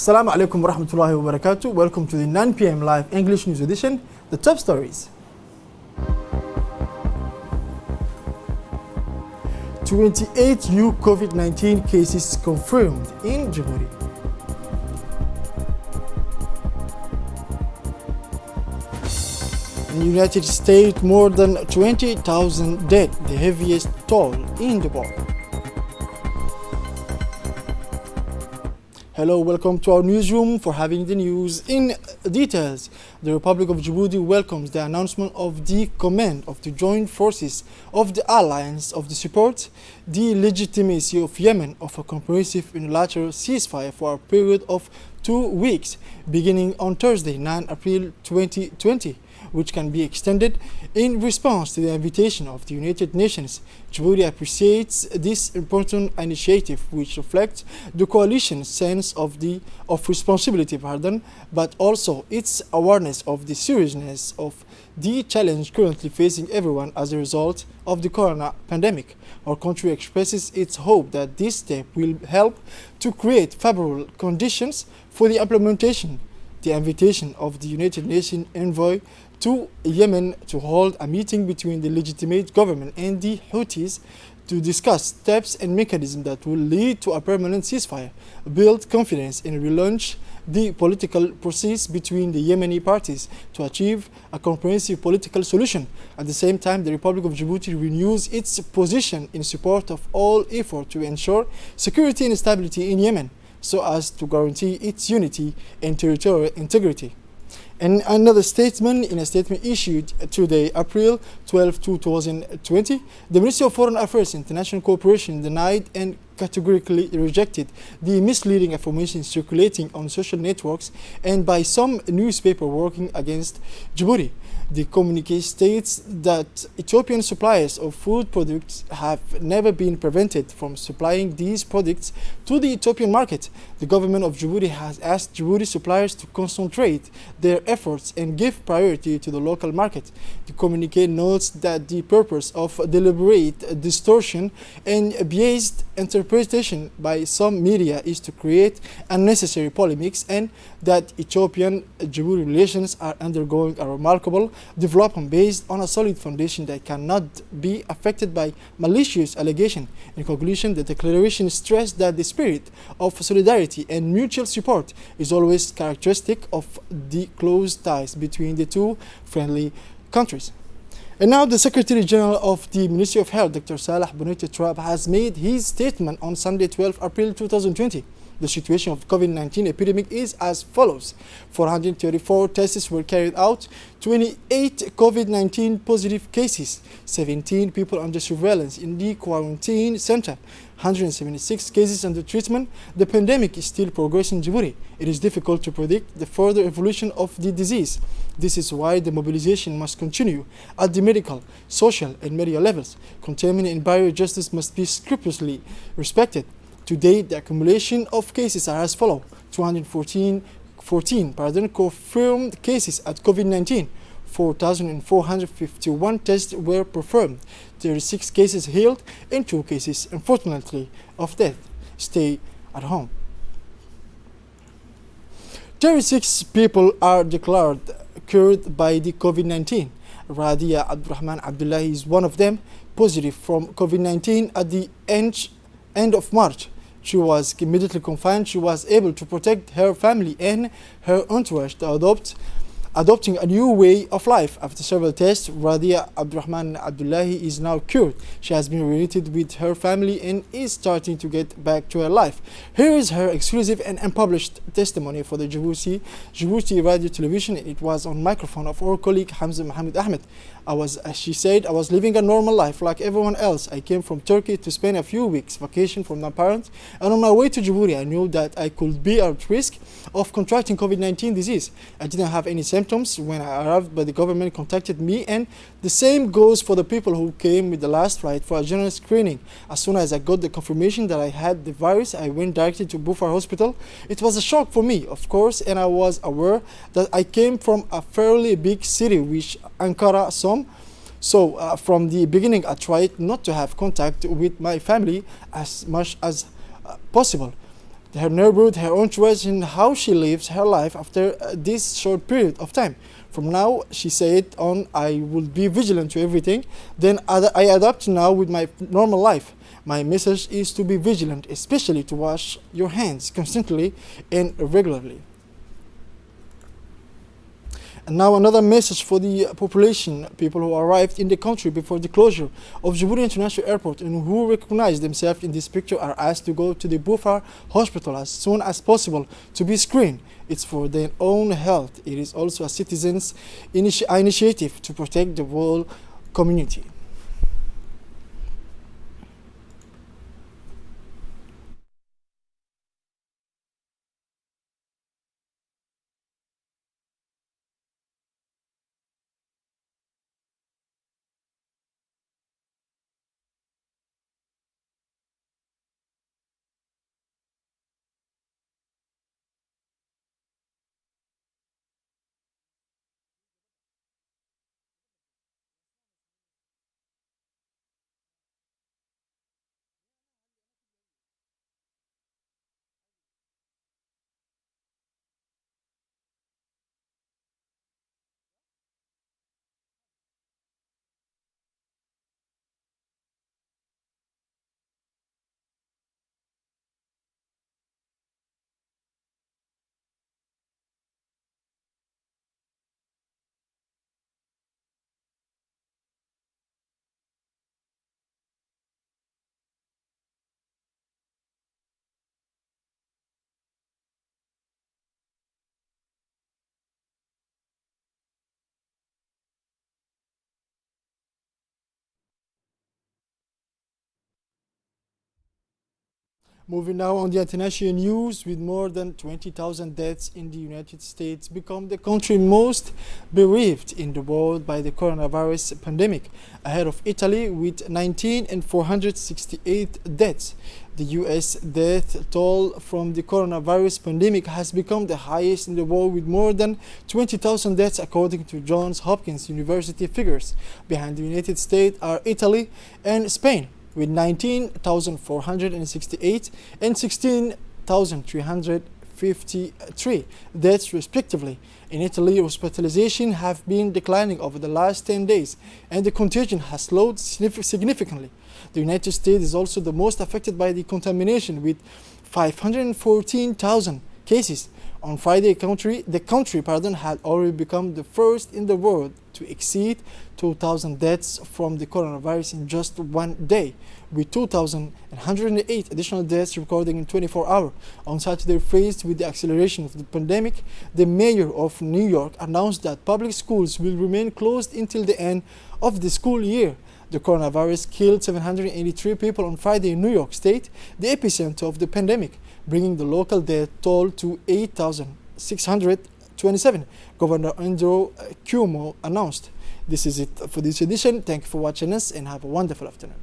Assalamu alaikum wa rahmatullahi wa barakatuh. Welcome to the 9 p.m. live English news edition. The top stories. 28 new COVID-19 cases confirmed in Djibouti. In the United States, more than 20,000 dead, the heaviest toll in the world. Hello, welcome to our newsroom for having the news in details. The Republic of Djibouti welcomes the announcement of the command of the joint forces of the alliance of the support the legitimacy of Yemen of a comprehensive unilateral ceasefire for a period of 2 weeks beginning on Thursday, 9 April 2020. Which can be extended in response to the invitation of the United Nations. Djibouti appreciates this important initiative, which reflects the coalition's sense of responsibility, but also its awareness of the seriousness of the challenge currently facing everyone as a result of the corona pandemic. Our country expresses its hope that this step will help to create favorable conditions for the implementation. The invitation of the United Nations envoy to Yemen to hold a meeting between the legitimate government and the Houthis to discuss steps and mechanisms that will lead to a permanent ceasefire, build confidence and relaunch the political process between the Yemeni parties to achieve a comprehensive political solution. At the same time, the Republic of Djibouti renews its position in support of all efforts to ensure security and stability in Yemen, so as to guarantee its unity and territorial integrity. And another statement, in a statement issued today, April 12, 2020, the Ministry of Foreign Affairs and International Cooperation denied and categorically rejected the misleading information circulating on social networks and by some newspaper working against Djibouti. The communique states that Ethiopian suppliers of food products have never been prevented from supplying these products to the Ethiopian market. The government of Djibouti has asked Djibouti suppliers to concentrate their efforts and give priority to the local market. The communique notes that the purpose of deliberate distortion and biased interpretation by some media is to create unnecessary polemics, and that Ethiopian-Djibouti relations are undergoing a remarkable development based on a solid foundation that cannot be affected by malicious allegation. In conclusion, the declaration stressed that the spirit of solidarity and mutual support is always characteristic of the close ties between the two friendly countries. And now the Secretary General of the Ministry of Health, Dr. Salah Bonita Trab, has made his statement on Sunday, 12 April 2020. The situation of COVID-19 epidemic is as follows. 434 tests were carried out, 28 COVID-19 positive cases, 17 people under surveillance in the quarantine center, 176 cases under treatment. The pandemic is still progressing in Djibouti. It is difficult to predict the further evolution of the disease. This is why the mobilization must continue at the medical, social and media levels. Containment and barrier justice must be scrupulously respected. To date, the accumulation of cases are as follows: 214 confirmed cases at COVID-19, 4,451 tests were performed, 36 cases healed, and 2 cases, unfortunately, of death. Stay at home. 36 people are declared cured by the COVID-19. Radia Abdurrahman Abdullahi is one of them, positive from COVID-19 at the end of March. She was immediately confined. She was able to protect her family and her entourage to adopting a new way of life. After several tests, Radia Abdurrahman Abdullahi is now cured. She has been reunited with her family and is starting to get back to her life. Here is her exclusive and unpublished testimony for the Djibouti Radio Television. It was on microphone of our colleague Hamza Mohammed Ahmed. She said, I was living a normal life like everyone else. I came from Turkey to spend a few weeks vacation from my parents, and on my way to Djibouti, I knew that I could be at risk of contracting COVID-19 disease. I didn't have any symptoms when I arrived, but the government contacted me, and the same goes for the people who came with the last flight for a general screening. As soon as I got the confirmation that I had the virus, I went directly to Bufar Hospital. It was a shock for me, of course, and I was aware that I came from a fairly big city, which Ankara So from the beginning, I tried not to have contact with my family as much as possible. her neighborhood, her own choice in how she lives her life after this short period of time. From now, she said on, I will be vigilant to everything. Then I adapt now with my normal life. My message is to be vigilant, especially to wash your hands constantly and regularly. And now another message for the population, people who arrived in the country before the closure of Djibouti International Airport and who recognize themselves in this picture are asked to go to the Bufar hospital as soon as possible to be screened. It's for their own health. It is also a citizens' initiative to protect the whole community. Moving now on the international news, with more than 20,000 deaths in the United States become the country most bereaved in the world by the coronavirus pandemic, ahead of Italy with 19 and 468 deaths. The US death toll from the coronavirus pandemic has become the highest in the world with more than 20,000 deaths according to Johns Hopkins University figures. Behind the United States are Italy and Spain, with 19,468 and 16,353 deaths respectively. In Italy, hospitalization have been declining over the last 10 days and the contagion has slowed significantly. The United States is also the most affected by the contamination with 514,000 cases. On Friday, the country had already become the first in the world to exceed 2,000 deaths from the coronavirus in just one day, with 2,108 additional deaths recorded in 24 hours. On Saturday, faced with the acceleration of the pandemic, the mayor of New York announced that public schools will remain closed until the end of the school year. The coronavirus killed 783 people on Friday in New York State, the epicenter of the pandemic, bringing the local death toll to 8,627, Governor Andrew Cuomo announced. This is it for this edition. Thank you for watching us and have a wonderful afternoon.